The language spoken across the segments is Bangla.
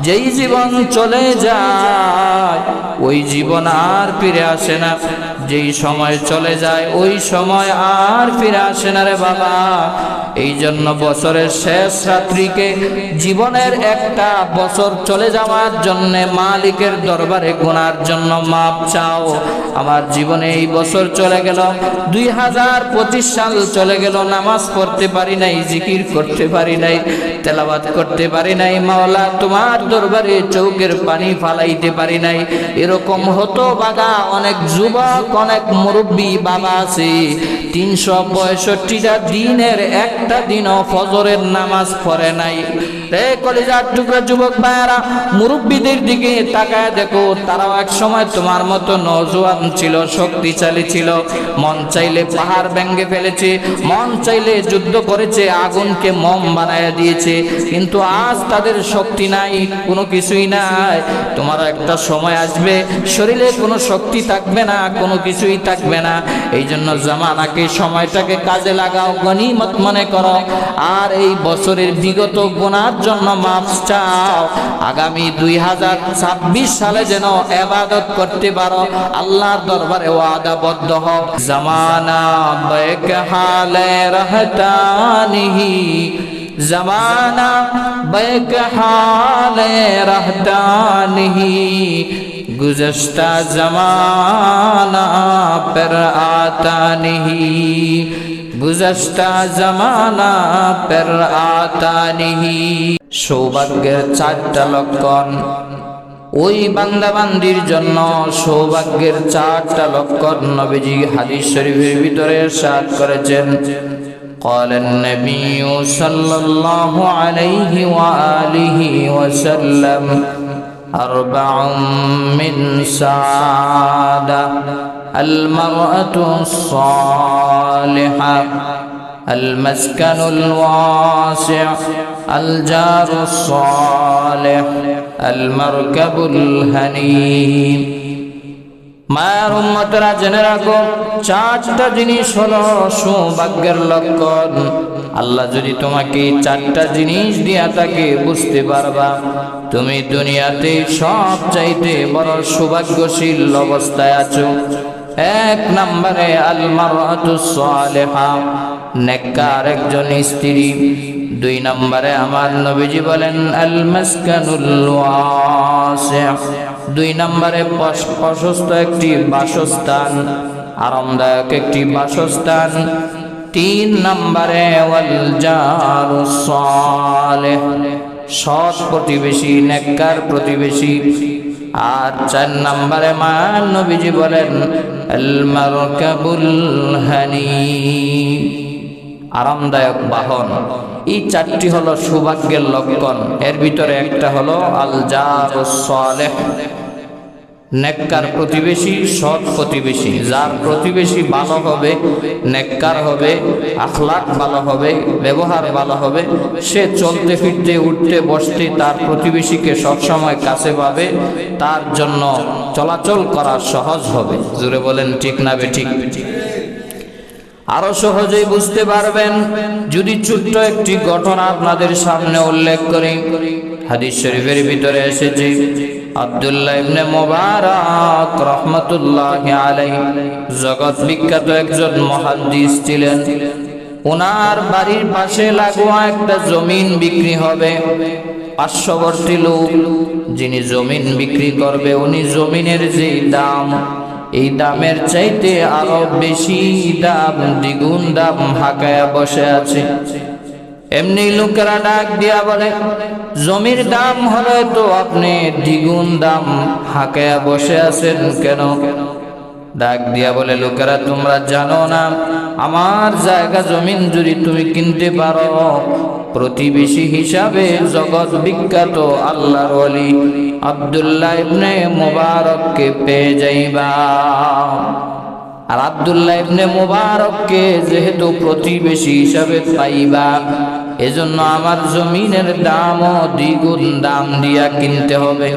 যেই জীবন চলে যায় ওই জীবন আর ফিরে আসে না, যেই সময় চলে যায় ওই সময় আর ফিরে আসে না রে বাবা। এই জন্য বছরের শেষ রাত্রিকে জীবনের একটা বছর চলে যাওয়ার জন্য মালিকের দরবারে গুনার জন্য মাপ চাও। আমার জীবনে এই বছর চলে গেল, 2025 সাল চলে গেল, নামাজ পড়তে পারি নাই, জিকির করতে পারি নাই, তেলাওয়াত করতে পারি নাই, মাওলা তোমার দরবারে চৌকের পানি ফালাইতে পারি নাই। এরকম হতো বাগা অনেক যুবক, অনেক মুরব্বী বাবা আছে 365টা দিনের একটা দিনও ফজরের নামাজ পড়ে নাই। রে কলিজার টুকরা যুবক ভাইরা, মুরব্বীদের দিকে তাকায় দেখো, তারাও এক সময় তোমার মতো নওজোয়ান ছিল, শক্তিশালী ছিল, মন চাইলে পাহাড় ভেঙে ফেলেছে, মন চাইলে যুদ্ধ করেছে, আগুনকে মোম বানায় দিয়েছে, কিন্তু আজ তাদের শক্তি নাই, কোনো কিছুই নাই। তোমার একটা সময় আসবে শরীরে কোনো শক্তি থাকবে না, কোনো কিছুই থাকবে না। এই জন্য জামানাকে, সময়টাকে কাজে লাগাও, গনিমত মনে করো, আর এই বছরের বিগত গুনার জন্য মাফ চাও। আগামী 2026 সালে যেন ইবাদত করতে পারো, আল্লাহর দরবারে ওয়াদাবদ্ধ হও। জামানা বেক হালে রহতা নিহি, জামানা বেক হালে রহতা নিহি, गुज़श्ता ज़माना पर आता नहीं, गुज़श्ता ज़माना पर आता नहीं। সৌভাগ্যের 4টা লক্ষণ ওই বান্দাবান্দির জন্য, সৌভাগ্যের 4টা লক্ষণ নবীজি হাদিস শরীফের ভিতরে ইরশাদ করেছেন। قال النبي صلى الله عليه وآله وسلم أربع من سعادة: المرأة الصالحة، المسكن الواسع، الجار الصالح، المركب الهني। মায়ের উম্মতরা জেনে রাখো, 4টা জিনিস হলো সৌভাগ্যের লক্ষণ। আল্লাহ যদি তোমাকে 4টা জিনিস দিয়া থাকে, বুঝতে পারবা তুমি দুনিয়াতে সব চাইতে বড় সৌভাগ্যশীল অবস্থায় আছো। 1 নম্বরে আল মারআতুস সালিহা, নেককার একজন স্ত্রী। 2 নম্বরে আমার নবীজি বলেন আল মাসকানুল ওয়াসি', 2 নম্বরে প্রশস্ত একটি বাসস্থান, আরামদায়ক একটি বাসস্থান। 3 নম্বরে ওয়াল জারুস সালিহ, সৎ প্রতিবেশী, নেককার প্রতিবেশী। আর 4 নম্বরে মান নবীজি বলেন আল মারকাবুল হানি, আরামদায়ক বাহন। এই 4টি হলো সৌভাগ্যের লক্ষণ। এর ভিতরে একটা হলো আল জারুস সালিহ, নেককার প্রতিবেশী, সৎ প্রতিবেশী। যার প্রতিবেশী ভালো হবে, নেককার হবে, আখলাক ভালো হবে, ব্যবহার ভালো হবে, সে চলতে ফিরতে উঠতে বসতে তার প্রতিবেশীকে সবসময় কাছে পাবে, তার জন্য চলাচল করা সহজ হবে। জোরে বলেন ঠিক না বেঠিক? আরো সহজেই বুঝতে পারবেন যদি ছোট্ট একটি ঘটনা আপনাদের সামনে উল্লেখ করি। হাদিস শরীফের ভিতরে এসেছে, আব্দুল্লাহ ইবনে মুবারক রাহমাতুল্লাহি আলাইহি জগৎ বিখ্যাত একজন মুহাদ্দিস ছিলেন। ওনার বাড়ির পাশে লাগোয়া একটা জমিন বিক্রি হবে। পার্শ্ববর্তী লোক যিনি জমিন বিক্রি করবে, উনি জমিনের যে দাম, এই দামের চাইতে আরো বেশি দাম, দ্বিগুণ দাম হাঁকায়া বসে আছে। এমনি লোকেরা ডাক দিয়া বলে, জমির দাম হলে তো আপনি দ্বিগুণ দাম হাঁকায়া বসে আছেন কেন? ডাক দিয়া বলে, লোকেরা তোমরা জানো না, আমার জায়গা জমিন যদি তুমি কিনতে পারো, প্রতিবেশী হিসাবে জগৎ বিখ্যাত আল্লাহর ওলি আব্দুল্লাহ ইবনে মুবারককে পেয়ে যাইবা। আর আব্দুল্লাহ ইবনে মুবারককে যেহেতু প্রতিবেশী হিসাবে পাইবা, এজন্য আমার জমিনের দামও দ্বিগুণ দাম দিয়া কিনতে হবে।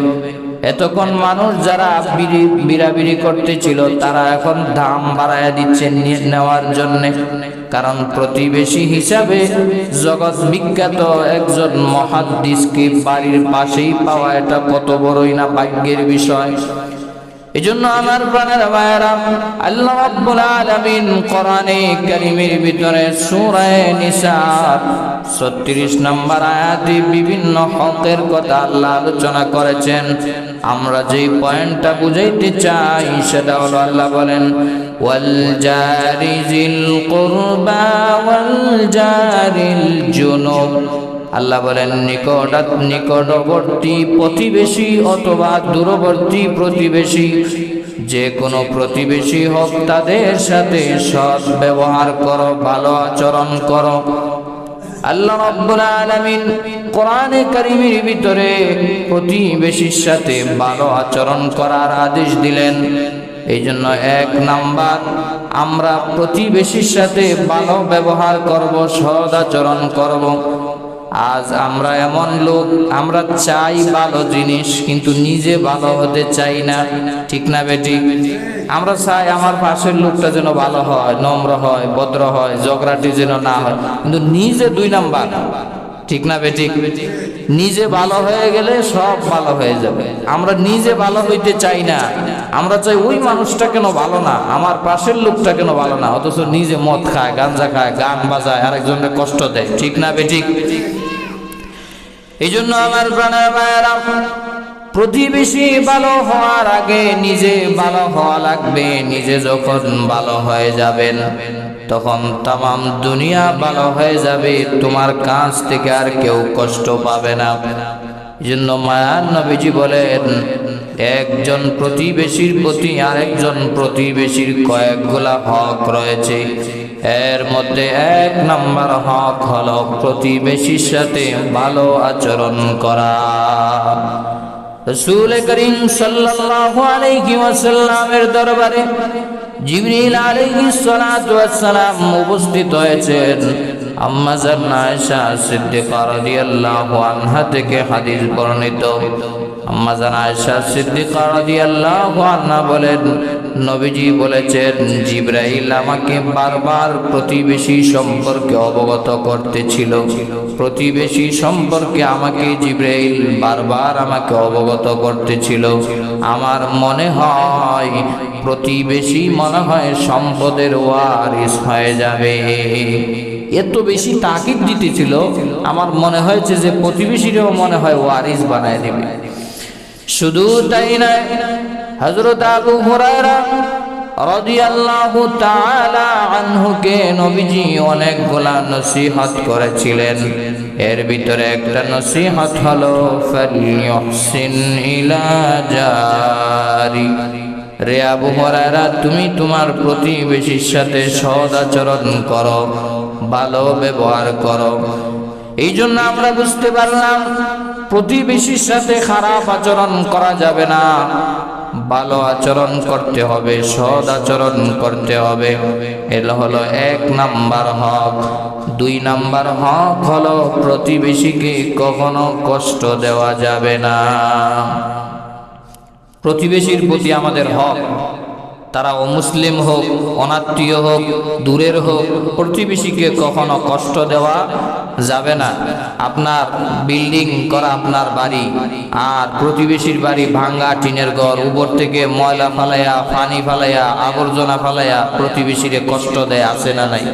এতক্ষণ মানুষ যারা বিড়াবিড়ি করতেছিল তারা এখন দাম বাড়ায় দিচ্ছে নেওয়ার জন্য, কারণ প্রতিবেশী হিসাবে জগৎ বিখ্যাত একজন মুহাদ্দিসকে বাড়ির পাশেই পাওয়া এটা কত বড়ই না ভাগ্যের বিষয়। এজন্য আমার প্রাণের ভাইয়েরা, আল্লাহ রাব্বুল আলামিন কোরআনে কারীমের ভিতরে সূরা নিসা 36 নম্বর আয়াতে বিভিন্ন হকের কথা আল্লাহ আলোচনা করেছেন। আমরা যেই পয়েন্টটা বুঝাইতে চাই সেটা হলো, আল্লাহ বলেন ওয়াল জারি জিল কুরবা ওয়াল জারিল জুনুব। আল্লাহ বলেন নিকটবর্তী প্রতিবেশী অথবা দূরবর্তী প্রতিবেশী, যে কোনো প্রতিবেশী হোক তাদের সাথে সৎ ব্যবহার করো, ভালো আচরণ করো। আল্লাহ রাব্বুল আলামিন কোরআনে কারীমের ভিতরে প্রতিবেশীর সাথে ভালো আচরণ করার আদেশ দিলেন। এই জন্য 1 নাম্বার, আমরা প্রতিবেশীর সাথে ভালো ব্যবহার করব, সৎ আচরণ করব। আজ আমরা এমন লোক, আমরা চাই ভালো জিনিস কিন্তু নিজে ভালো হতে চাই না, ঠিক না বেটি? আমরা চাই আমার পাশের লোকটা যেন ভালো হয়, নম্র হয়, ভদ্র হয়, ঝগড়াটি যেন না হয়, কিন্তু নিজে 2 নাম্বার, ঠিক না বেটি? নিজে ভালো হয়ে গেলে সব ভালো হয়ে যাবে। আমরা নিজে ভালো হইতে চাই না, আমরা চাই ওই মানুষটা কেন ভালো না, আমার পাশের লোকটা কেন ভালো না, অথচ নিজে মদ খায়, গাঁজা খায়, গান বাজায়, আরেকজনকে কষ্ট দেয়, ঠিক না বেটি? এই জন্য আমার প্রাণের ভাইয়েরা, প্রতিবেশী ভালো হওয়ার আগে নিজে ভালো হওয়া লাগবে। নিজে যখন ভালো হয়ে যাবেন তখন তামাম দুনিয়া ভালো হয়ে যাবে, তোমার কাছ থেকে আর কেউ কষ্ট পাবে না। এই জন্য মায়ার নবীজি বলেন, একজন প্রতিবেশীর প্রতি আরেকজন প্রতিবেশীর কয়েকগুলা হক রয়েছে। এর মধ্যে 1 নাম্বার হক হলো প্রতিবেশীর সাথে ভালো আচরণ করা। রাসূল করিম সাল্লাল্লাহু আলাইহি ওয়াসাল্লামের দরবারে জিবরিল আলাইহিস সালাতু ওয়াস সালাম উপস্থিত হয়েছেন। আম্মা জান আয়েশা সিদ্দিকা রাদিয়াল্লাহু আনহা থেকে হাদিস বর্ণিত। আম্মা জান আয়েশা সিদ্দিকা রাদিয়াল্লাহু আনহা বলেন, নবীজি বলেছেন, জিবরাইল আমাকে বারবার প্রতিবেশী সম্পর্কে অবগত করতেছিল। প্রতিবেশী সম্পর্কে আমাকে জিবরাইল বারবার আমাকে অবগত করতেছিল। আমার মনে হয় প্রতিবেশী মনে হয় সম্পদের ওয়ারিস হয়ে যাবে। এত বেশি তাকিদ দিতেছিল, আমার মনে হয়েছে যে প্রতিবেশীরাও মনে হয় ওয়ারিস বানায় দেবে। শুধু তাই নয়, হযরত আবু হুরায়রা রাদিয়াল্লাহু তাআলা আনহুকে নবীজি অনেকগুলা নসিহত করেছিলেন। এর ভিতরে একটা নসিহত হলো ফালইউহসিন ইলা জারি। রে আবু হুরায়রা, তুমি তোমার প্রতিবেশীর সাথে সৎ আচরণ করো, ভালো ব্যবহার করো। এই জন্য আমরা বুঝতে পারলাম প্রতিবেশীর সাথে খারাপ আচরণ করা যাবে না, ভালো আচরণ করতে হবে, সৎ আচরণ করতে হবে। এগুলো হলো 1 নাম্বার হক। 2 নাম্বার হক হলো প্রতিবেশীকে কখনো কষ্ট দেওয়া যাবে না। প্রতিবেশীর প্রতি আমাদের হক, তারা অমুসলিম হোক, অনাত্মীয় হোক, দূরের হোক, প্রতিবেশীকে কখনো কষ্ট দেওয়া যাবে না। আপনার বিল্ডিং করা আপনার বাড়ি, আর প্রতিবেশীর বাড়ি ভাঙ্গা টিনের ঘর, উপর থেকে ময়লা ফালাইয়া, পানি ফালাইয়া, আবর্জনা ফালাইয়া প্রতিবেশীরে কষ্ট দেয়, আছে না নাই?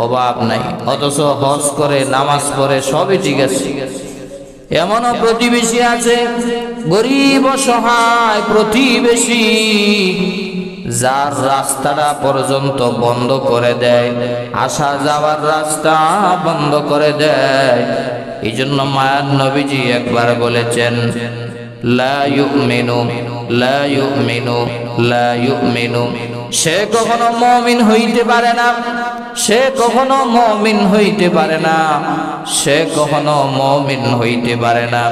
অভাব নাই। অথচ হজ করে, নামাজ পড়ে, সবই ঠিক আছে। এমনও প্রতিবেশী আছে গরিব অসহায় প্রতিবেশী, যার রাস্তাটা পর্যন্ত বন্ধ করে দেয়, আসা যাওয়ার রাস্তা বন্ধ করে দেয়। এই জন্য মায়ার নবীজি একবার বলেছেন, লা ইউমিনু লা ইউমিনু লা ইউমিনু। সে কখনো মুমিন হইতে পারে না, সে কখনো মুমিন হইতে পারে না, সে কখনো মুমিন হইতে পারে না।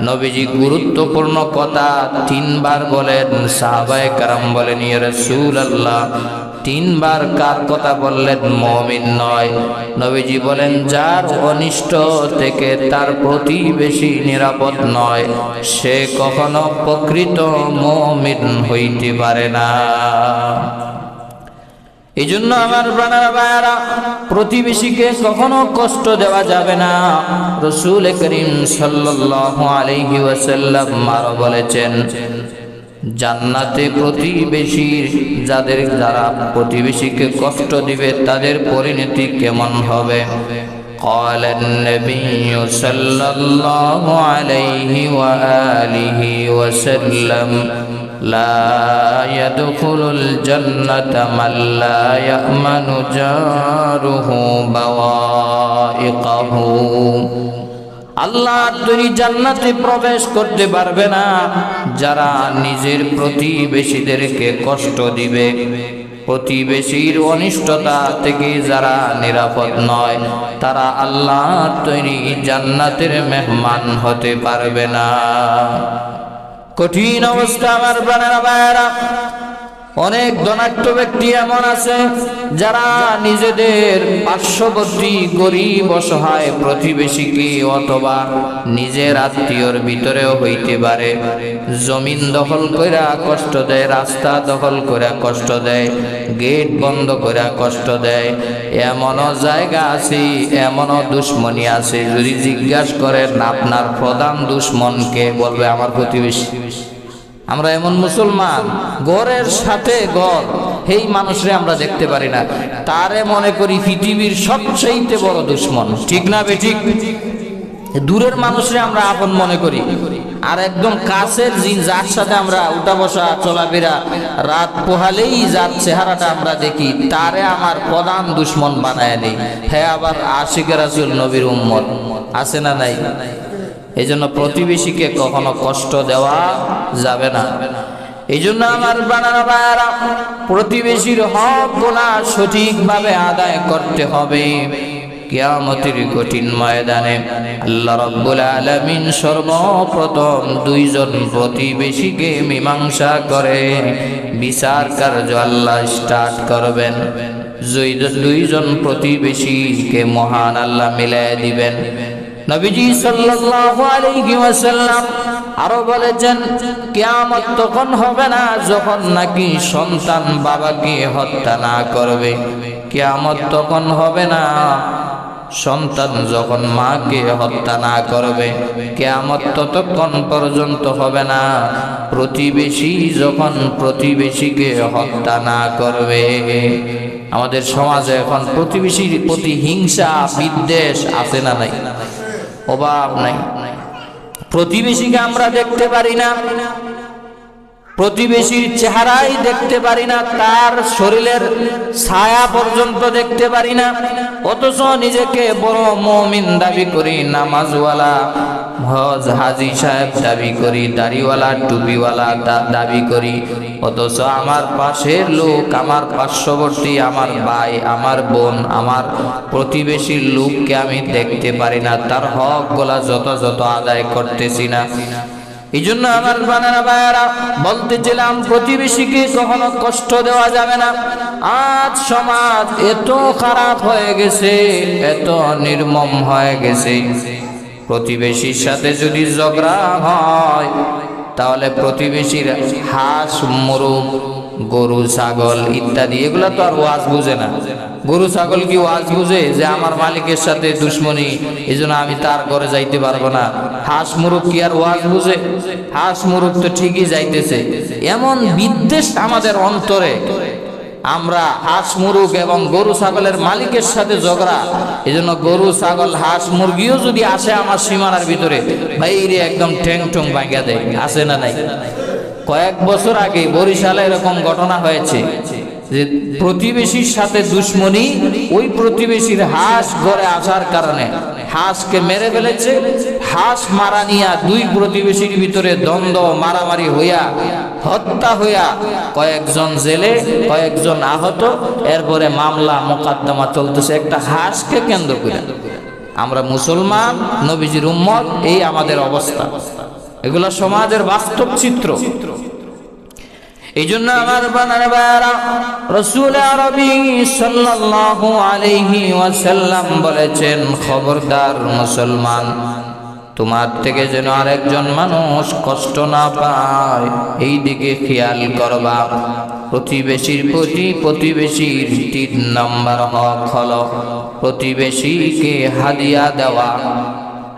নবীজি গুরুত্বপূর্ণ কথা 3 বার বলেন। সাহাবায়ে কেরাম বলেন, ইয়া রাসূলুল্লাহ তিনবার কার কথা বললেন? মুমিন নয়। নবীজি বলেন যার অনিষ্ট থেকে তার প্রতিবেশী নিরাপদ নয়, সে কখনো প্রকৃত মুমিন হইতে পারে না। এই জন্য আমার প্রাণের ভাইয়েরা, প্রতিবেশীকে কখনো কষ্ট দেওয়া যাবে না। রাসূল করিম সাল্লাল্লাহু আলাইহি ওয়াসাল্লাম আরো বলেছেন, জান্নাতে প্রতিবেশী যারা প্রতিবেশীকে কষ্ট দিবে তাদের পরিণতি কেমন হবে? قال النبي صلى الله عليه وآله وسلم لا يدخل الجنة من لا يأمن جاره بوائقه। আল্লাহ তুমি জান্নাতে প্রবেশ করতে পারবে না যারা নিজের প্রতিবেশীদেরকে কষ্ট দিবে। প্রতিবেশীর অনিষ্টতা থেকে যারা নিরাপদ নয়, তারা আল্লাহর তৈরি জান্নাতের মেহমান হতে পারবে না। কঠিন অবস্থা আমার প্রাণের ভাইয়েরা। অনেক ধনাঢ্য ব্যক্তি এমন আছে যারা নিজেদের পার্শ্ববর্তী গরিব অসহায় প্রতিবেশীকে অথবা নিজের আত্মীয়র ভিতরেও হইতে পারে জমিন দখল কইরা কষ্ট দেয়, রাস্তা দখল কইরা কষ্ট দেয়, গেট বন্ধ কইরা কষ্ট দেয়। এমনও জায়গা আছে, এমনও দুশ্মনী আছে, যদি জিজ্ঞাসা করেন আপনার প্রধান দুশ্মনকে, বলবে আমার প্রতিবেশী। আমরা এমন মুসলমান, ঘরের সাথে ঘর, এই মানুষরে আমরা দেখতে পারি না, তারে মনে করি পৃথিবীর সবচেয়ে বড় দুশ্মন। ঠিক না বেঠিক? দূরের মানুষরে আমরা আপন মনে করি, আর একদম কাছের যার সাথে আমরা উঠা বসা চলাফেরা, রাত পোহালেই যার চেহারাটা আমরা দেখি, তারে আমার প্রধান দুশ্মন বানায় নেই। হ্যাঁ, আবার আশিকে রাসূল নবীর উম্মত আছে না নাই? এই জন্য প্রতিবেশীকে কখনো কষ্ট দেওয়া যাবে না। এই জন্য আমার বানানো ভাইয়েরা, প্রতিবেশীর হকগুলো সঠিকভাবে আদায় করতে হবে। কিয়ামতের কঠিন ময়দানে আল্লাহ রাব্বুল আলামিন সর্বপ্রথম দুইজন প্রতিবেশীকে মীমাংসা করে বিচার কার্য আল্লাহ স্টার্ট করবেন। দুইজন প্রতিবেশীকে মহান আল্লাহ মিলাই দিবেন। নবীজি সাল্লাল্লাহু আলাইহি ওয়াসাল্লাম আরো বলেছেন, কিয়ামত তখন হবে না যখন নাকি সন্তান বাবাকে হত্যা না করবে। কিয়ামত তখন হবে না সন্তান যখন মাকে হত্যা না করবে। কিয়ামত ততক্ষণ পর্যন্ত হবে না প্রতিবেশী যখন প্রতিবেশীকে হত্যা না করবে। আমাদের সমাজে এখন প্রতিবেশীর প্রতি হিংসা বিদ্বেষ আছে না নাই? অভাব নাই। প্রতিবেশীকে আমরা দেখতে পারি না, প্রতিবেশীর চেহারাই দেখতে পারি না, তার শরীরের ছায়া পর্যন্ত দেখতে পারি না, অথচ নিজেকে বড় মুমিন দাবি করি, নামাজওয়ালা হজ হাজি সাহেব দাবি করি, দাড়িওয়ালা টুপিওয়ালা দাবি করি, অথচ আমার পাশের লোক, আমার পার্শ্ববর্তী, আমার ভাই, আমার বোন, আমার প্রতিবেশীর লোককে আমি দেখতে পারি না, তার হকগুলা যথাযথ আদায় করতেছি না। এই জন্য আমার বানারা ভাইয়েরা, বলতেছিলাম প্রতিবেশীকে কখনো কষ্ট দেওয়া যাবে না। আজ সমাজ এত খারাপ হয়ে গেছে, এত নির্মম হয়ে গেছে, প্রতিবেশীর সাথে যদি ঝগড়া হয় তাহলে প্রতিবেশীর হাঁস মুরগ গরু ছাগল ইত্যাদি এগুলা তো আর ওয়াজ বুঝে না। গরু ছাগল কি ওয়াজ বুঝে যে আমার মালিকের সাথে দুশ্মনী, এই জন্য আমি তার ঘরে যাইতে পারবো না? হাঁস মুরগ কি আর ওয়াজ বুঝে? হাঁস মুরগ তো ঠিকই যাইতেছে। এমন বিদ্বেষ আমাদের অন্তরে, আমরা হাঁস মুরগ এবং গরু ছাগলের মালিকের সাথে ঝগড়া। এই জন্য গরু ছাগল হাঁস মুরগিও যদি আসে আমার সীমানার ভিতরে, বাইরে একদম ঠ্যাং ঠুং ভাঙিয়া দেয়। আছে না নাই? কয়েক বছর আগে বরিশালে এরকম ঘটনা হয়েছে যে প্রতিবেশীর সাথে দুশ্মনী, ওই প্রতিবেশীর হাঁস ঘরে আসার কারণে হাঁসকে মেরে ফেলেছে। হাঁস মারা নিয়া দুই প্রতিবেশীর ভিতরে দ্বন্দ্ব, মারামারি হইয়া, হত্যা হইয়া কয়েকজন জেলে, কয়েকজন আহত, এরপরে মামলা মোকদ্দমা চলতেছে একটা হাঁসকে কেন্দ্র করে। আমরা মুসলমান, নবীজির উম্মত, এই আমাদের অবস্থা। এগুলো সমাজের বাস্তব চিত্র। এই জন্য আমার বানার ভাইরা রাসূল আরবি সাল্লাল্লাহু আলাইহি ওয়াসাল্লাম বলেছেন, খবরদার মুসলমান, তোমার থেকে যেন আরেকজন মানুষ কষ্ট না পায় এই দিকে খেয়াল করবা। প্রতিবেশীর প্রতি প্রতিবেশীর ৩ নম্বর হক হলো প্রতিবেশীকে হাদিয়া দেওয়া,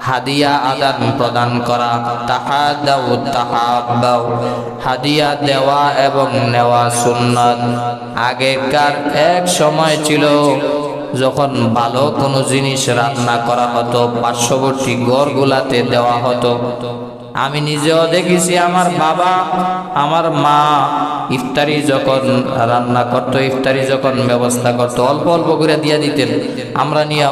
হাদিয়া আদান প্রদান করা। তাহাদাউ তাহাব্বাউ, হাদিয়া দেওয়া এবং নেওয়া সুন্নাত। আগেকার এক সময় ছিল যখন ভালো কোনো জিনিস রান্না করা হতো পার্শ্ববর্তী ঘরগুলাতে দেওয়া হতো। আমি নিজেও দেখেছি, আমার বাবা আমার মা ইফতারি যখন রান্না করতো, ইফতারি যখন ব্যবস্থা করতো, অল্প অল্প করে দিয়ে দিতেন। আমরা নিয়ে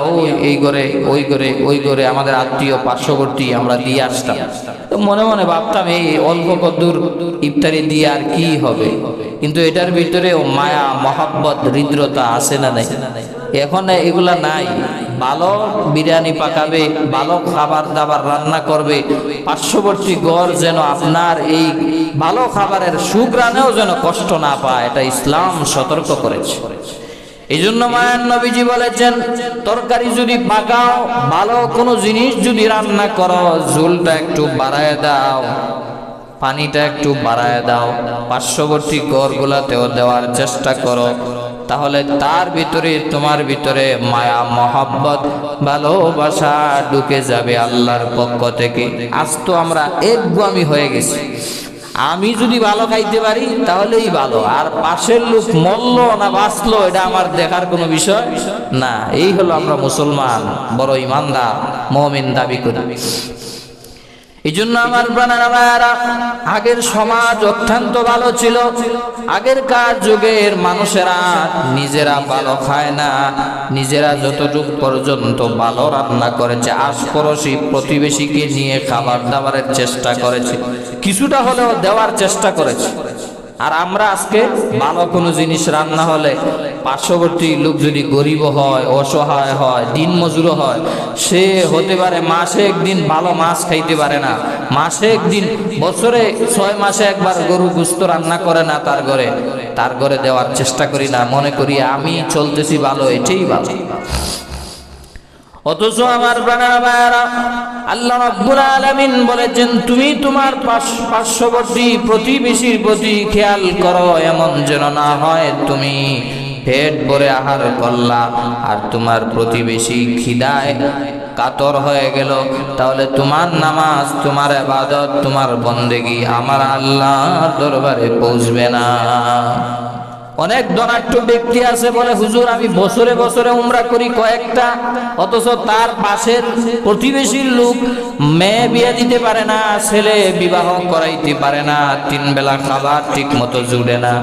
এই ঘরে ওই ঘরে ওই ঘরে আমাদের আত্মীয় পার্শ্ববর্তী আমরা দিয়ে আসতাম। তো মনে মনে ভাবতাম এই অল্প কদ্দুর ইফতারি দিয়ে আর কি হবে, কিন্তু এটার ভিতরেও মায়া মহাব্বত হৃদ্রতা আছে না নাই? এখন এগুলা নাই। ভালো বিরিয়ানি পাকাবে, ভালো খাবার দাবার রান্না করবে, পার্শ্ববর্তী ঘর যেন আপনার এই ভালো খাবারের সুঘ্রাণেও যেন কষ্ট না পায়, এটা ইসলাম সতর্ক করেছে। এই জন্য মায়ার নবীজি বলেছেন, তরকারি যদি পাকাও, ভালো কোনো জিনিস যদি রান্না করো, ঝোলটা একটু বাড়ায় দাও, পানিটা একটু বাড়ায় দাও, পার্শ্ববর্তী ঘরগুলাতেও দেওয়ার চেষ্টা করো, তাহলে তার ভিতরে তোমার ভিতরে মায়া মহব্বত ভালোবাসা ঢুকে যাবে আল্লাহর পক্ষ থেকে। আজ তো আমরা একগুয়ামি হয়ে গেছি, আমি যদি ভালো খাইতে পারি তাহলেই ভালো, আর পাশের লোক মরলো না বাঁচলো এটা আমার দেখার কোনো বিষয় না। এই হলো আমরা মুসলমান, বড় ইমানদার মুমিন দাবি করি। এই জন্য আমার প্রাণেরা, আগের সমাজ অত্যন্ত ভালো ছিল। আগেরকার যুগের মানুষেরা নিজেরা ভালো খায় না, নিজেরা যতটুকু পর্যন্ত ভালো রান্না করেছে, আশপাশি প্রতিবেশীকে নিয়ে খাবার দাবারের চেষ্টা করেছে, কিছুটা হলেও দেওয়ার চেষ্টা করেছে। আর আমরা আজকে ভালো কোনো জিনিস রান্না হলে পার্শ্ববর্তী লোক যদি গরিব হয়, অসহায় হয়, দিন মজুর হয়, সে হতে পারে মাসে একদিন ভালো মাছ খাইতে পারে না, মাসে একদিন, বছরে 6 মাসে একবার গরু গোশত রান্না করে না তার ঘরে দেওয়ার চেষ্টা করি না, মনে করি আমি চলতেছি ভালো, এটাই ভালো। অথচ আমার প্রাণের ভাইয়েরা, আল্লাহ রাব্বুল আলামিন বলেছেন, তুমি তোমার পার্শ্ববর্তী প্রতিবেশীর প্রতি খেয়াল করো, এমন যেন না হয় তুমি পেট ভরে আহার করলা আর তোমার প্রতিবেশী খিদায় কাতর হয়ে গেল, তাহলে তোমার নামাজ, তোমার ইবাদত, তোমার বন্দেগী আমার আল্লাহর দরবারে পৌঁছবে না। অনেক ধনাঢ্য ব্যক্তি আছে বলে, হুজুর আমি বছরে বছরে উমরা করি কয়েকটা, অথচ তার পাশের প্রতিবেশীর লোক মেয়ে বিয়ে দিতে পারে না, ছেলে বিবাহ করাইতে পারে না, 3 বেলা খাবার ঠিক মতো জুড়ে না,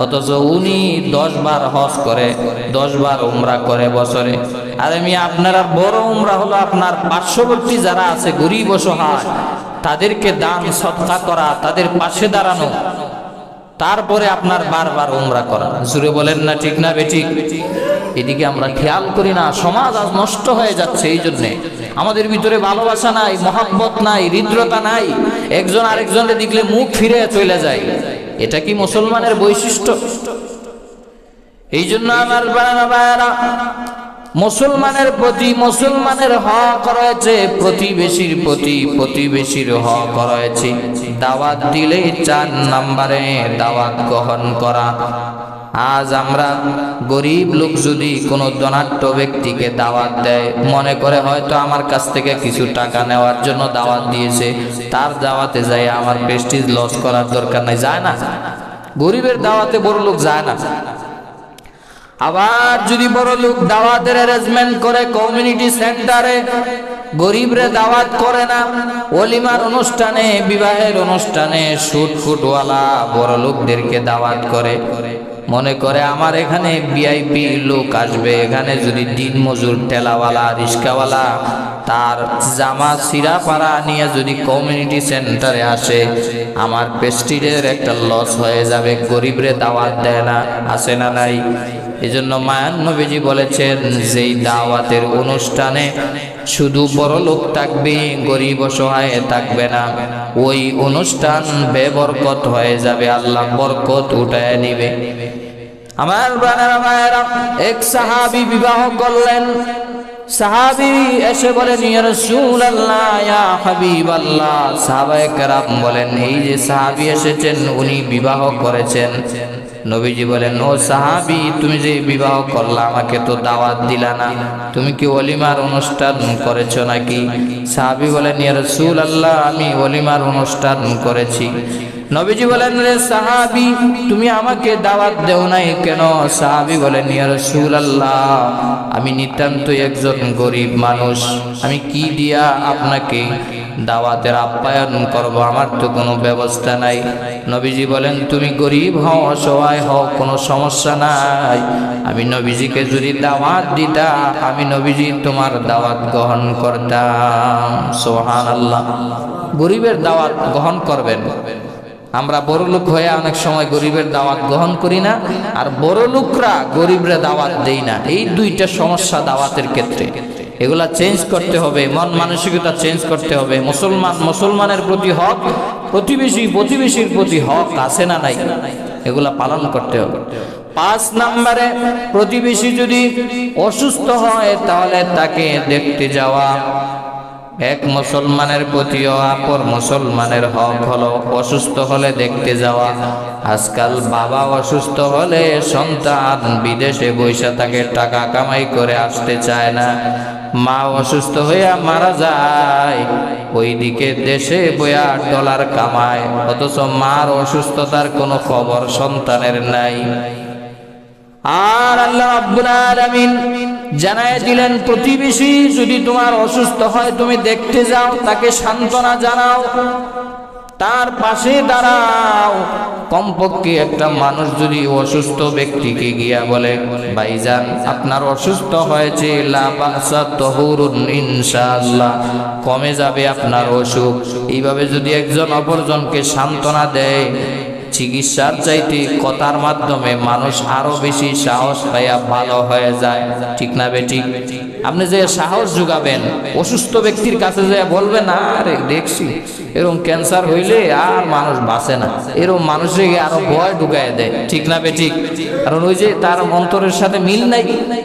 অথচ উনি 10 বার হজ করে, 10 বার উমরা করে বছরে। আর আমি আপনারা বড় উমরা হলো আপনার পার্শ্ববর্তী যারা আছে গরিব অসহায় তাদেরকে দান সদকা করা, তাদের পাশে দাঁড়ানো, তারপরে আপনার বারবার উমরা করা। জুড়ে বলেন না ঠিক না বেঠিক? এদিকে আমরা খেয়াল করি না। সমাজ আজ নষ্ট হয়ে যাচ্ছে এই জন্যে, আমাদের ভিতরে ভালোবাসা নাই, মহাব্বত নাই, হৃদ্রতা নাই, একজন আরেকজনের দেখলে মুখ ফিরে চলে যায়। এটা কি মুসলমানের বৈশিষ্ট্য? এই জন্য আমার ভাইরা, মুসলমানের প্রতি মুসলমানের হক রয়েছে, প্রতিবেশীর প্রতি প্রতিবেশীর হক রয়েছে। দাওয়াত দিলে 4 নম্বরে দাওয়াত গ্রহণ করা। আজ আমরা গরিব লোক যদি কোনো ধনাঢ্য ব্যক্তিকে দাওয়াত দেয়, মনে করে হয়তো আমার কাছ থেকে কিছু টাকা নেওয়ার জন্য দাওয়াত দিয়েছে, তার দাওয়াতে যাই আমার প্রেস্টিজ লস করার দরকার নাই, যায় না। গরিবের দাওয়াতে বড় লোক যায় না। আবার যদি বড় লোক দাওয়াতের অ্যারেঞ্জমেন্ট করে কমিউনিটি সেন্টারে, গরিবরে দাওয়াত করে না। ওলিমার অনুষ্ঠানে, বিবাহের অনুষ্ঠানে শুটফুটওয়ালা বড় লোকদেরকে দাওয়াত করে, মনে করে আমার এখানে ভিআইপি লোক আসবে, এখানে যদি দিন মজুর ঠেলাওয়ালা রিস্কাওয়ালা তার জামা ছিঁড়া পাড়া নিয়ে যদি কমিউনিটি সেন্টারে আসে, আমার প্রেস্টিজের একটা লস হয়ে যাবে, গরিবরে দাওয়াত দেয় না, আসে না নাই? এজন্য মায়ান নবীজি বলেছেন, যেই দাওয়াতের অনুষ্ঠানে শুধু বড় লোক থাকবে, গরিব অসহায় থাকবে না। ওই অনুষ্ঠান বেবরকত হয়ে যাবে, আল্লাহ বরকত উঠায় নিবে। আমার প্রাণের মায়েরা, এক সাহাবী বিবাহ করলেন। সাহাবী এসে বলেন, ইয়া রাসূলুল্লাহ, ইয়া হাবিবাল্লাহ। সাহাবায়ে কেরাম বলেন, এই যে সাহাবী এসেছেন উনি বিবাহ করেছেন। নবীজি বলেন, ও সাহাবী, তুমি যে বিবাহ করলা আমাকে তো দাওয়াত দিলা না, তুমি কি ওলিমার অনুষ্ঠান করেছো নাকি? সাহাবী বলেন, ইয়া রাসূলুল্লাহ, আমি ওলিমার অনুষ্ঠান করেছি। নবীজি বলেন, রে সাহাবী, তুমি আমাকে দাওয়াত দেও নাই কেন? সাহাবী বলেন, ইয়া রাসূলুল্লাহ, আমি নিতান্তই একজন গরিব মানুষ, আমি কি দিয়া আপনাকে দাওয়াতের আপ্যায়ন করব, আমার তো কোনো ব্যবস্থা নাই। নবীজি বলেন, তুমি গরিব হও, অসহায় হও, কোনো সমস্যা নাই। আমি নবীজিকে যদি দাওয়াত দিতা, আমি নবীজি তোমার দাওয়াত গ্রহণ করতাম। সুবহানাল্লাহ। গরিবের দাওয়াত গ্রহণ করবেন। আমরা বড় লোক হয়ে অনেক সময় গরিবের দাওয়াত গ্রহণ করি না, আর বড় লোকরা গরিবরা দাওয়াত দেই না। এই দুইটা সমস্যা দাওয়াতের ক্ষেত্রে, এগুলা চেঞ্জ করতে হবে, মন মানসিকতা চেঞ্জ করতে হবে। মুসলমানের প্রতি হক, প্রতিবেশীর প্রতি হক আছে না নাই, এগুলা পালন করতে হবে। 5 নম্বরে, প্রতিবেশী যদি অসুস্থ হয় তাহলে তাকে দেখতে যাওয়া। এক মুসলমানের প্রতিও অপর মুসলমানের হক হলো অসুস্থ হলে দেখতে যাওয়া। আজকাল বাবা অসুস্থ হলে সন্তান বিদেশে বৈশা থাকে, টাকা কামাই করে আসতে চায় না। মা অসুস্থ হইয়া মারা যায়, ওইদিকে দেশে বইয়া ডলার কামায়, অথচ মার অসুস্থতার কোনো খবর সন্তানের নাই। আর আল্লাহ রাব্বুল আলামিন জানায় দিলেন, প্রতিবেশী যদি তোমার অসুস্থ হয় তুমি দেখতে যাও, তাকে সান্ত্বনা জানাও, তার পাশে দাঁড়াও। কমপক্ষে একটা মানুষ যদি অসুস্থ ব্যক্তিকে গিয়া বলে, ভাইজান আপনার অসুস্থ হয়েছে, লা বাসা তাহুরুন ইনশাআল্লাহ, কমে যাবে আপনার অসুখ। এইভাবে যদি একজন অপরজনকে সান্ত্বনা দেয়, চিকিৎসার চাইতে কথার মাধ্যমে মানুষ আরো বেশি সাহস পাইয়া ভালো হয়ে যায়। ঠিক না বেঠিক? আপনি যে সাহস যোগাবেন, অসুস্থ ব্যক্তির কাছে যে বলবেন, আরে দেখছি এরকম ক্যান্সার হইলে আর মানুষ বাঁচে না, এরকম মানুষকে আরো ভয় ঢুকায় দেয়। ঠিক না বেঠিক? কারণ ওই যে তার অন্তরের সাথে মিল নাই,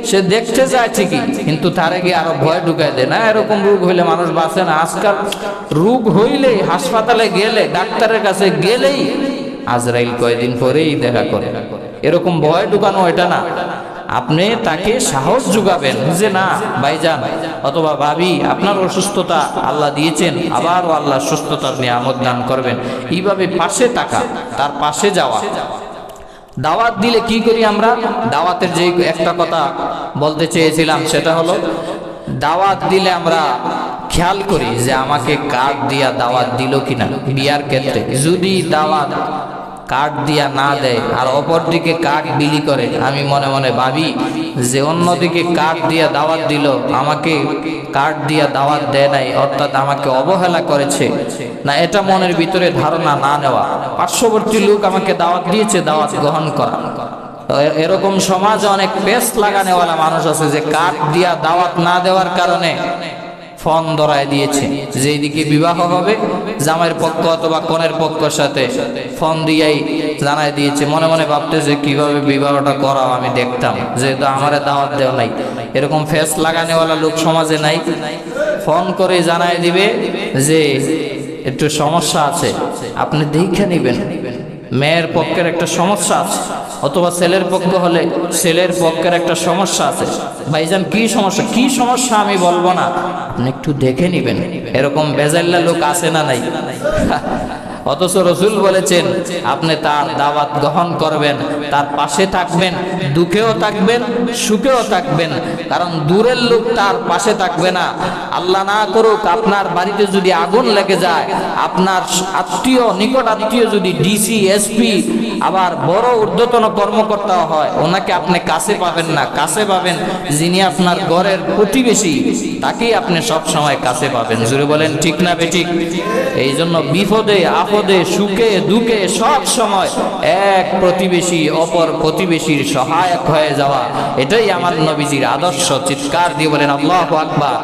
সে দেখতে যায় ঠিকই, কিন্তু তারে গিয়ে আরো ভয় ঢুকায় দেয়, না এরকম রোগ হইলে মানুষ বাঁচে না। আজকাল রোগ হইলে হাসপাতালে গেলে, ডাক্তারের কাছে গেলেই আজরাইল কয়েকদিন পরেই দেখা করে, এরকম ভয় ঢুকানো এটা না। আপনি তাকে সাহস যোগাবেন যে না ভাইজান অথবা ভাবি, আপনার অসুস্থতা আল্লাহ দিয়েছেন, আবারও আল্লাহ সুস্থতার নিয়ামত দান করবেন। এইভাবে পাশে থাকা, তার পাশে যাওয়া। দাওয়াত দিলে কি করি আমরা? দাওয়াতের যে একটা কথা বলতে চেয়েছিলাম সেটা হলো, দাওয়াত দিলে আমরা খেয়াল করি যে আমাকে কার্ড দিয়া দাওয়াত দিল কিনা। বিয়ার ক্ষেত্রে যদি দাওয়াত কার্ড দিয়া না দেয় আর অপর দিকে কার্ড বিলি করে, আমি মনে মনে ভাবি যে অন্যদিকে কার্ড দিয়া দাওয়াত দিল, আমাকে কার্ড দিয়া দাওয়াত দেয় নাই, অর্থাৎ আমাকে অবহেলা করেছে না, এটা মনের ভিতরে ধারণা না নেওয়া। পার্শ্ববর্তী লোক আমাকে দাওয়াত দিয়েছে, দাওয়াত গ্রহণ করা। এরকম সমাজে অনেক পেস লাগানেওয়ালা মানুষ আছে যে কার্ড দিয়া দাওয়াত না দেওয়ার কারণে ফোন ধরায় দিয়েছে, যেদিকে বিবাহ হবে জামাইয়ের পক্ষ অথবা কনের পক্ষের সাথে ফোন দিয়েই জানাই দিয়েছে, মনে মনে ভাবতেছে কিভাবে বিবাহটা করাও আমি দেখতাম, যেহেতু আমারে দাওয়াত দেওয়া নাই। এরকম ফেস লাগানেওয়ালা লোক সমাজে নাই। ফোন করে জানাই দিবে যে একটু সমস্যা আছে, আপনি দেখে নিবেন, মেয়ের পক্ষের একটা সমস্যা আছে, অথবা ছেলের পক্ষ হলে ছেলের পক্ষের একটা সমস্যা আছে। ভাইজান কি সমস্যা? কি সমস্যা আমি বলবো না, আপনি একটু দেখে নিবেন। এরকম বেজাল্লা লোক আছে না নাই? অথচ রসুল বলেছেন আপনি তার দাওয়াত গ্রহণ করবেন, তার পাশে থাকবেন, দুঃখেও থাকবেন, সুখেও থাকবেন। কারণ দূরের লোক তার পাশে থাকবে না। আল্লাহ না করুক আপনার বাড়িতে যদি আগুন লেগে যায়, আপনার আত্মীয়, নিকট আত্মীয় যদি ডিসি, এসপি, আবার বড় ঊর্ধ্বতন কর্মকর্তা হয়, ওনাকে আপনি কাছে পাবেন না। কাছে পাবেন যিনি আপনার ঘরের প্রতিবেশী, তাকেই আপনি সব সময় কাছে পাবেন। জুড়ে বলেন ঠিক না বেঠিক? এই জন্য বিপদে আপদে আপদে সুখে দুঃখে সব সময় এক প্রতিবেশী অপর প্রতিবেশীর সহায়ক হয়ে যাওয়া, এটাই আমার নবীজির আদর্শ। চিৎকার দিয়ে বলেন আল্লাহু আকবার।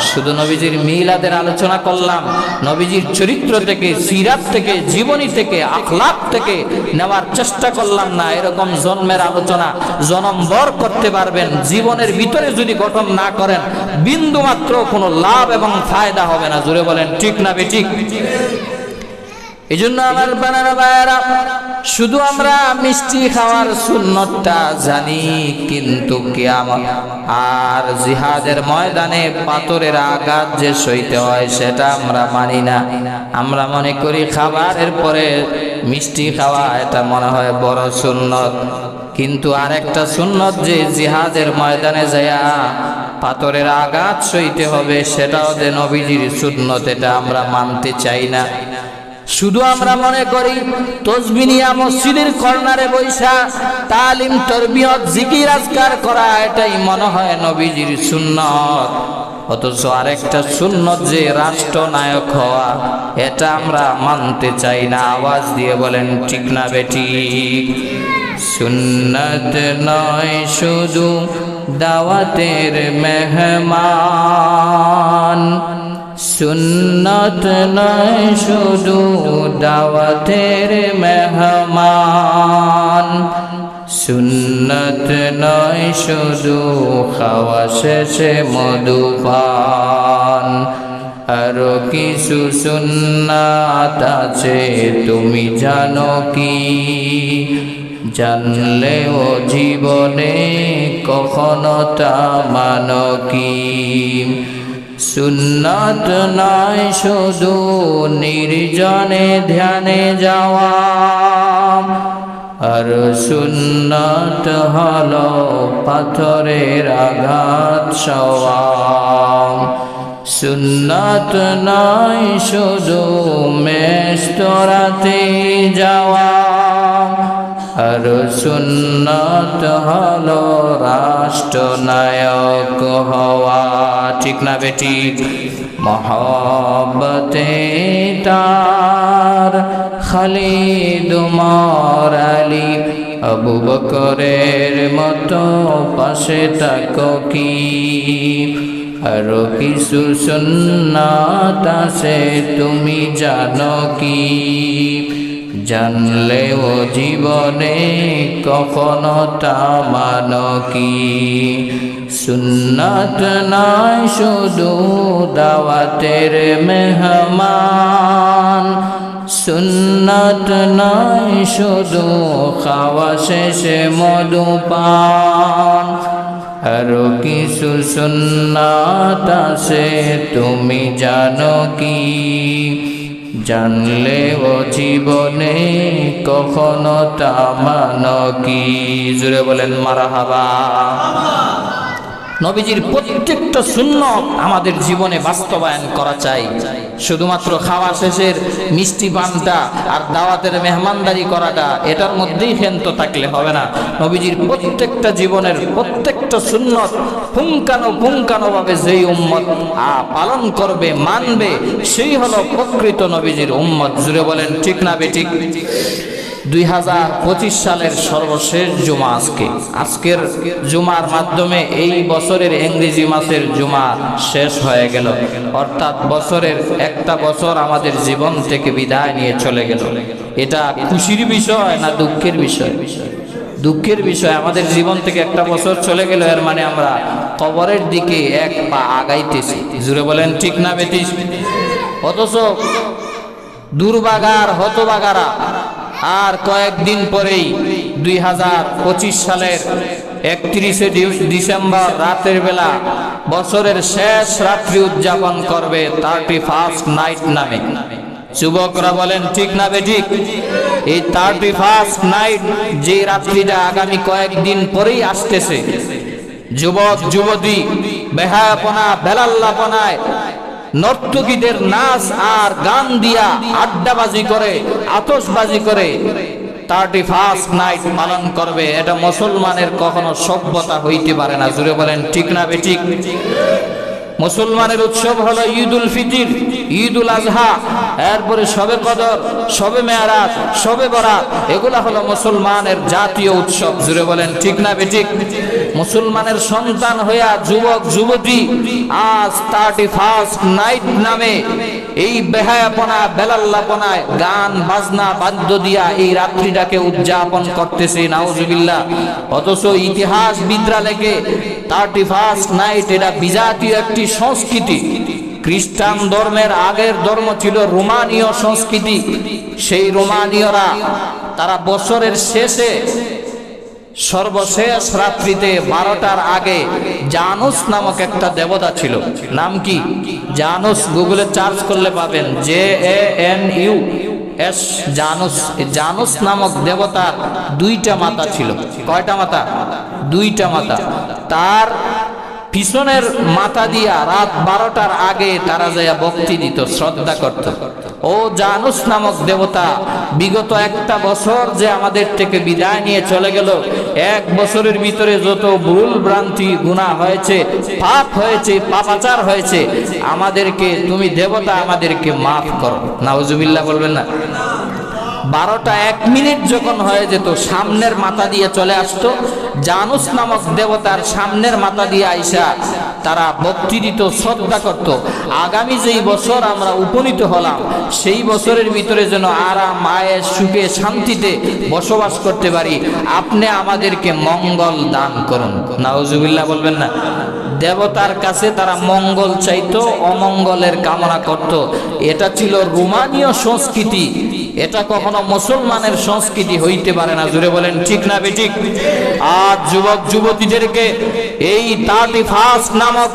শুধু নবীজির মিলাদের আলোচনা করলাম, নবীজির চরিত্র থেকে, সিরাত থেকে, জীবনী থেকে, আখলাক থেকে নেওয়ার চেষ্টা করলাম না। এরকম জন্মের আলোচনা জনমভর করতে পারবেন, জীবনের ভিতরে যদি গঠন না করেন বিন্দু মাত্র কোনো লাভ এবং ফায়দা হবে না। জোরে বলেন ঠিক না বেঠিক? এই জন্য আমার বানারা ভাইয়েরা, শুধু আমরা মিষ্টি খাওয়ার সুন্নতটা জানি, কিন্তু কিয়ামত আর জিহাদের ময়দানে পাথরের আঘাত যে সইতে হয় সেটা আমরা মানি না। আমরা মনে করি খাবারের পরে মিষ্টি খাওয়া এটা মনে হয় বড় সুন্নত, কিন্তু আরেকটা সুন্নত যে জিহাদের ময়দানে যায়া পাথরের আঘাত সইতে হবে, সেটাও যে নবীজির সুন্নত, এটা আমরা মানতে চাই না। শুধু আমরা মনে করি তসবিহ নিয়া মসজিদের কর্নারে বৈশা তালিম তরবিয়ত জিকির আজকার করা, এটাই মনে হয় নবীজির সুন্নত। অথচ আরেকটা সুন্নত যে রাষ্ট্রনায়ক হওয়া, এটা আমরা মানতে চাই না। আওয়াজ দিয়ে বলেন ঠিক না বেঠিক? সুন্নত নয় শুধু দাওয়াতের মেহমান, সুন্নত নয় শুধু দাওয়াতের মেহমান, সুন্নত নয় শুধু খাওয়া শেষে মধুপান, আরো কিছু সুন্নাত আছে তুমি জানো কি? জানলেও জীবনে কখনো তা মানো কি? সুন্নাত নয় শুধু নির্জনে ধ্যানে যাওয়া, আর সুন্নাত হলো পাথরের আঘাত সওয়া। সুন্নাত নয় শুধু মেস্তরাতে যাওয়া, আর সুন্নাত হলো রাষ্ট্রনায়ক হওয়া। ঠিক না বেঠিক? মহব্বতে তার খালিদ উমর আলী আবু বকরের মতো পাশে থাকো কি? আরো কিছু সুন্নাত আছে তুমি জানো কি? জানলেও জীবনে কখনো তা মানো কি? সুন্নাত নয় শুধু দাওয়াতের মেহমান, সুন্নাত নয় শুধু খাওয়া শেষে মধুপান, আরো কিছু সুন্নাত আছে তুমি জানো কি? জানলেও জীবনে কখনো তা মানো কি? জুড়ে বলেন মারহাবা। নবীজির প্রত্যেকটা সুন্নত আমাদের জীবনে বাস্তবায়ন করা চাই। শুধুমাত্র খাওয়া শেষের মিষ্টি পানটা আর দাওয়াতের মেহমানদারি করাটা, এটার মধ্যেই ক্ষান্ত থাকলে হবে না। নবীজির প্রত্যেকটা জীবনের প্রত্যেকটা সুন্নত পুঙ্খানুপুঙ্খানুভাবে যেই উম্মত পালন করবে, মানবে, সেই হলো প্রকৃত নবীজির উম্মত। জুড়ে বলেন ঠিক না বেঠিক? 2025 সালের সর্বশেষ জুমা আজকের জুমার মাধ্যমে এই বছরের ইংরেজি মাসের জুমা শেষ হয়ে গেল। অর্থাৎ বছরের একটা বছর আমাদের জীবন থেকে বিদায় নিয়ে চলে গেল। এটা খুশির বিষয় না দুঃখের বিষয়? দুঃখের বিষয়। আমাদের জীবন থেকে একটা বছর চলে গেল, এর মানে আমরা কবরের দিকে এক পা আগাইতেছি। জুড়ে বলেন ঠিক না বেঠিক? অথচ দুর্ভাগার হতভাগারা আর কয়েকদিন পরেই 2025 সালের 31শে ডিসেম্বর রাতের বেলা বছরের শেষ রাত্রি উদযাপন করবে 31st নাইট নামে। যুবকরা বলেন ঠিক না বেঠিক? এই 31st নাইট যে রাত্রিটা আগামী কয়েকদিন পরেই আসতেছে, যুবক যুবতী বেহায়াপনা বেলাল্লাপনায় নর্তকীদের নাচ আর গান দিয়া আড্ডাবাজি করে, আতশবাজি করে 31st নাইট পালন করবে। এটা মুসলমানের কখনো সভ্যতা হইতে পারে না। জুড়ে বলেন ঠিক না বেঠিক? মুসলমানের উৎসব হলো ঈদুল ফিতর, ঈদুল আজহা, এরপরে শবে কদর, শবে মেরাজ, শবে বরাত, এগুলা হলো মুসলমানের জাতীয় উৎসব। জুড়ে বলেন ঠিক না বেঠিক? মুসলমানের সন্তান হইয়া যুবক যুবতী আজ 31st নাইট নামে এই বেহায়াপনা বেলাল্লাপনায় গান বাজনা বাদ্য দিয়া এই রাত্রিটাকে উদযাপন করতেছে, নাউজুবিল্লাহ। অথচ ইতিহাসবিদরা লেখে 31st নাইট এটা বিজাতীয় একটি সংস্কৃতি। খ্রিস্টান ধর্মের আগের ধর্ম ছিল রোমানীয় সংস্কৃতি। সেই রোমানীয়রা তারা বছরের শেষে সর্বশেষ রাত্রিতে 12টার আগে জানুস নামক একটা দেবতা ছিল। নাম কি? জানুস। গুগলে সার্চ করলে পাবেন, JANUS, জানুস। জানুস নামক দেবতার 2টা মাথা ছিল। কয়টা মাথা? 2টা মাথা। তার পিছনের মাথা দিয়া রাত 12টার আগে তারা যাইয়া ভক্তি দিত, শ্রদ্ধা করত। ও জানুস নামক দেবতা, বিগত একটা বছর যে আমাদের থেকে বিদায় নিয়ে চলে গেল, 1 বছরের ভিতরে যত ভুল ভ্রান্তি গুনাহ হয়েছে, পাপ হয়েছে, পাপাচার হয়েছে, আমাদেরকে তুমি দেবতা আমাদেরকে মাফ করো। নাউজুবিল্লাহ বলবেন না? 12টা 1 মিনিট যখন হয়ে যেত, সামনের মাথা দিয়ে চলে আসতো। জানুস নামক দেবতার সামনের মাথা দিয়ে আইসা তারা ভক্তি দিত, শ্রদ্ধা করত। আগামী যেই বছর আমরা উপনীত হলাম, সেই বছরের ভিতরে যেন আরাম, আয়েশ, সুখে, শান্তিতে বসবাস করতে পারি, আপনি আমাদেরকে মঙ্গল দান করুন। নাউজুবিল্লাহ বলবেন না? দেবতার কাছে তারা মঙ্গল চাইতো, অমঙ্গলের কামনা করত। এটা ছিল রোমানীয় সংস্কৃতি। এটা কখনো মুসলমানের সংস্কৃতি হইতে পারে না। জুড়ে বলেন ঠিক না বেঠিক? আজ যুবক যুবতীদেরকে এই 31st নামক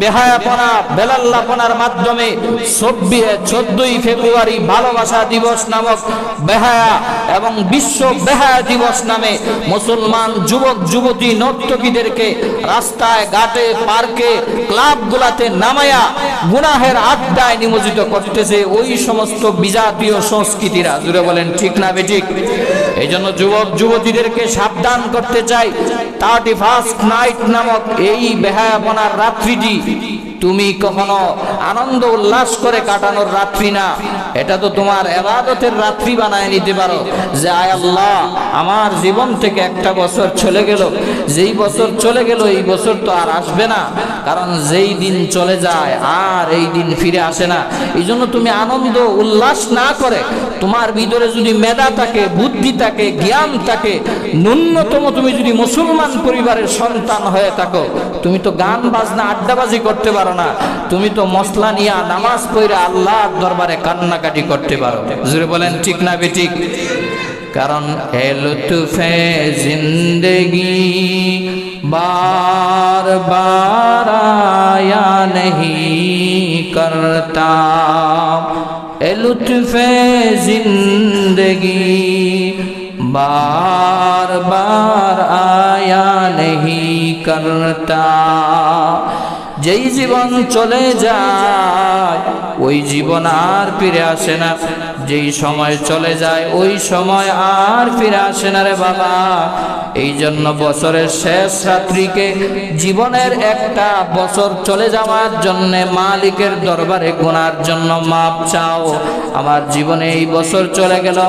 বেহায়াপনা বেলাল্লাপনার মাধ্যমে 14ই ফেব্রুয়ারি ভালোবাসা দিবস নামক বেহায়া এবং বিশ্ব বেহায়া দিবস নামে মুসলমান যুবক যুবতী নর্তকীদেরকে রাস্তায় ঘাটে পার্কে ক্লাবগুলাতে নামায়া গুনাহের আড্ডায় নিমজ্জিত করতেছে ওই সমস্ত বিজাতীয় সংস্কৃতিরা। জুড়ে বলেন ঠিক না বেঠিক? এই জন্য যুবক যুবতীদেরকে সাবধান করতে চাই, 31st নাইট নামক এই বেহায়াপনার রাত্রিটি তুমি কখনো আনন্দ উল্লাস করে কাটানোর রাত্রি না, এটা তো তোমার ইবাদতের রাত্রি বানায় নিতে পারো। যে আয় আল্লাহ, আমার জীবন থেকে একটা বছর চলে গেল, যেই বছর চলে গেল এই বছর তো আর আসবে না, কারণ যেই দিন চলে যায় আর এই দিন ফিরে আসে না। এই জন্য তুমি আনন্দ উল্লাস না করে, তোমার ভিতরে যদি মেধা থাকে, বুদ্ধি থাকে, জ্ঞান থাকে, ন্যূনতম তুমি যদি মুসলমান পরিবারের সন্তান হয়ে থাকো, তুমি তো গান বাজনা আড্ডাবাজি করতে পারো না, তুমি তো মশলা নিয়া নামাজ পড়ে আল্লাহর দরবারে কান্নাকাটি করতে পারো। জুড়ে বলেন ঠিক না বেঠিক? কারণ এ লুৎফে জিন্দগি বার বার আয়া नहीं करता, এ লুৎফে জিন্দগি बार बार आया नहीं करता। যেই জীবন চলে যায় ওই জীবন আর ফিরে আসে না, যেই সময় চলে যায় ওই সময় আর ফিরে আসে না রে বাবা। এই জন্য বছরের শেষ রাত্রিকে জীবনের একটা বছর চলে যাওয়ার জন্য মালিকের দরবারে গুনার জন্য মাপ চাও। আমার জীবনে এই বছর চলে গেল,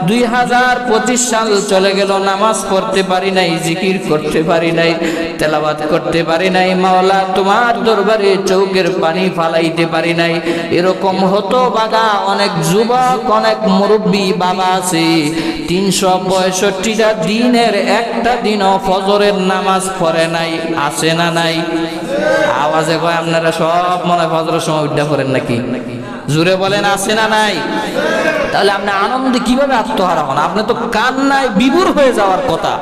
2025 সাল চলে গেল, নামাজ পড়তে পারি নাই, জিকির করতে পারি নাই, তেলাওয়াত করতে পারি নাই, মাওলা তোমার দরবারে চৌকের পানি ফালাইতে পারি নাই। এরকম হতো বাগা অনেক যুবক, অনেক মুরব্বী বাবা আছে, 365টা দিনের একটা দিনও ফজরের নামাজ পড়ে নাই। আছে না নাই? আওয়াজে কয় আপনারা সব মনে ফজরের সময় উঠা পড়েন নাকি? জুড়ে বলেন আছে না নাই? তাহলে আপনি আনন্দে কিভাবে আত্মহারা হন? আপনি তো কান্নায় বিভোর হয়ে যাওয়ার কথা।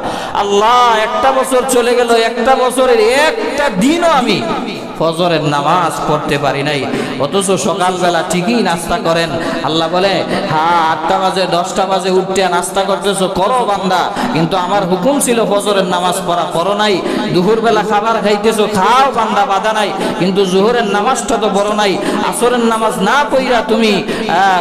আল্লাহ, একটা বছর চলে গেল, একটা বছরের একটা দিনও আমি ফজরের নামাজ পড়তে পারি নাই, অথচ সকালবেলা ঠিকই নাস্তা করেন। আল্লাহ বলে, হ্যাঁ 8টা বাজে 10টা বাজে উঠতে নাস্তা করতেছো, করো বান্দা, কিন্তু আমার হুকুম ছিল ফজরের নামাজ পড়া, পড়ো নাই। দুপুরবেলা খাবার খাইতেছো, খাও বান্দা, বাধা নাই, কিন্তু জোহরের নামাজটা তো পড়ো নাই। আসরের নামাজ না পড়া তুমি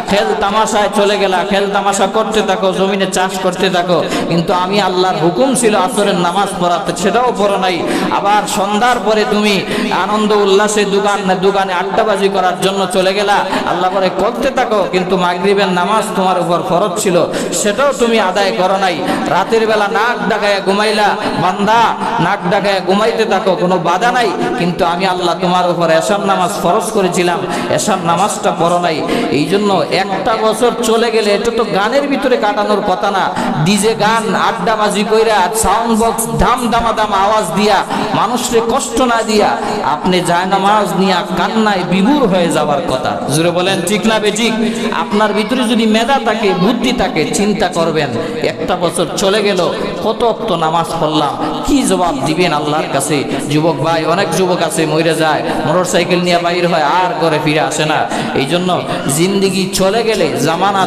খেল তামাশায় চলে গেলা, খেল তামাশা করতে থাকো, জমিনে চাষ করতে থাকো, কিন্তু আমি আল্লাহর হুকুম ছিল আসরের নামাজ পড়াতে, সেটাও পড়ো নাই। আবার সন্ধ্যার পরে তুমি আনন্দ আনন্দ উল্লাসে দোকানে আড্ডাবাজি করার জন্য চলে গেলা, আল্লাহ করে করতে থাকো, কিন্তু মাগরিবের নামাজ তোমার উপর ফরজ ছিল, সেটাও তুমি আদায় করো নাই। রাতের বেলা নাক ডাকায় ঘুমাইলা, বান্দা নাক ডাকায় ঘুমাইতে থাকো, কোনো বাধা নাই, কিন্তু আমি আল্লাহ তোমার উপর এশার নামাজ ফরজ করেছিলাম, এশার নামাজটা পড়ো নাই। এই জন্য একটা বছর চলে গেলে, এটা তো গানের ভিতরে কাটানোর কথা না, ডিজে গান আড্ডাবাজি কইরা সাউন্ড বক্স দাম আওয়াজ দিয়া মানুষকে কষ্ট না দিয়া আপনি জায়নামাজ নিয়া কান্নায় বিভোর হয়ে যাওয়ার কথা। জোরে বলেন ঠিক না বেঠিক? আপনার ভিতরে যদি মেধা থাকে, বুদ্ধি থাকে, চিন্তা করবেন একটা বছর চলে গেল, কত অক্ত নামাজ পড়লাম, কি জবাব দিবেন আল্লাহর কাছে? যুবক ভাই, অনেক যুবক আছে মরে যায়, মোটরসাইকেল নিয়ে বাইর হয়, আর করে ফিরে আসে না। এই জন্য জিন্দিগি চলে গেলে, জামানা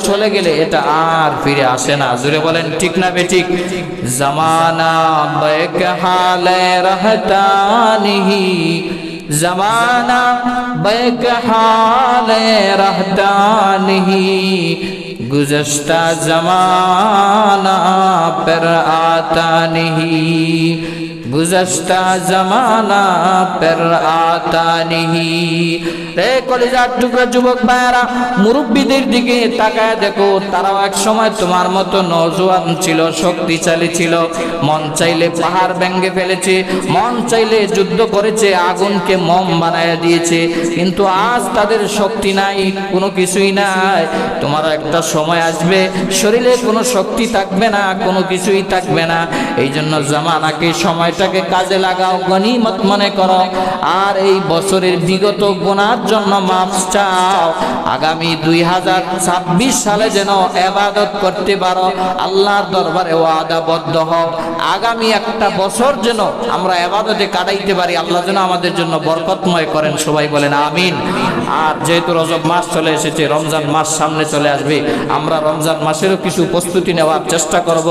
চলে গেলে এটা আর ফিরে আসে না। জোরে বলেন ঠিক না বেঠিক? জামানা বেক হালে রহতা নিহি, জামানা বেক হালে রহতা নিহি, गुज़श्ता ज़माना पर आता नहीं, गुज़श्ता ज़माना पर आता नहीं। রে কলিজার টুকরা যুবক ভাইরা, মুরব্বীদের দিকে তাকায় দেখো, তারাও এক সময় তোমার মতো নওজোয়ান ছিল, শক্তিশালী ছিল, মন চাইলে পাহাড় ভেঙে ফেলেছে, মন চাইলে যুদ্ধ করেছে, আগুনকে মোম বানায় দিয়েছে, কিন্তু আজ তাদের শক্তি নাই, কোনো কিছুই নাই। তোমার একটা সময় আসবে, শরীরে কোনো শক্তি থাকবে না, কোনো কিছুই থাকবে না। এই জন্য জামানাকে, সময়টাকে কাজে লাগাও, গনিমত মনে করো, আর এই বছরের বিগত গুনার জন্য মাফ চাও। আগামী 2026 সালে যেন ইবাদত করতে পারো, আল্লাহর দরবারে ওয়াদাবদ্ধ হও, আগামী একটা বছর যেন আমরা ইবাদতে কাটাইতে পারি, আল্লাহ যেন আমাদের জন্য বরকতময় করেন। সবাই বলেন আমিন। আর যেহেতু রজব মাস চলে এসেছে, রমজান মাস সামনে চলে আসবে, আমরা রমজান মাসেরও কিছু প্রস্তুতি নেওয়ার চেষ্টা করব।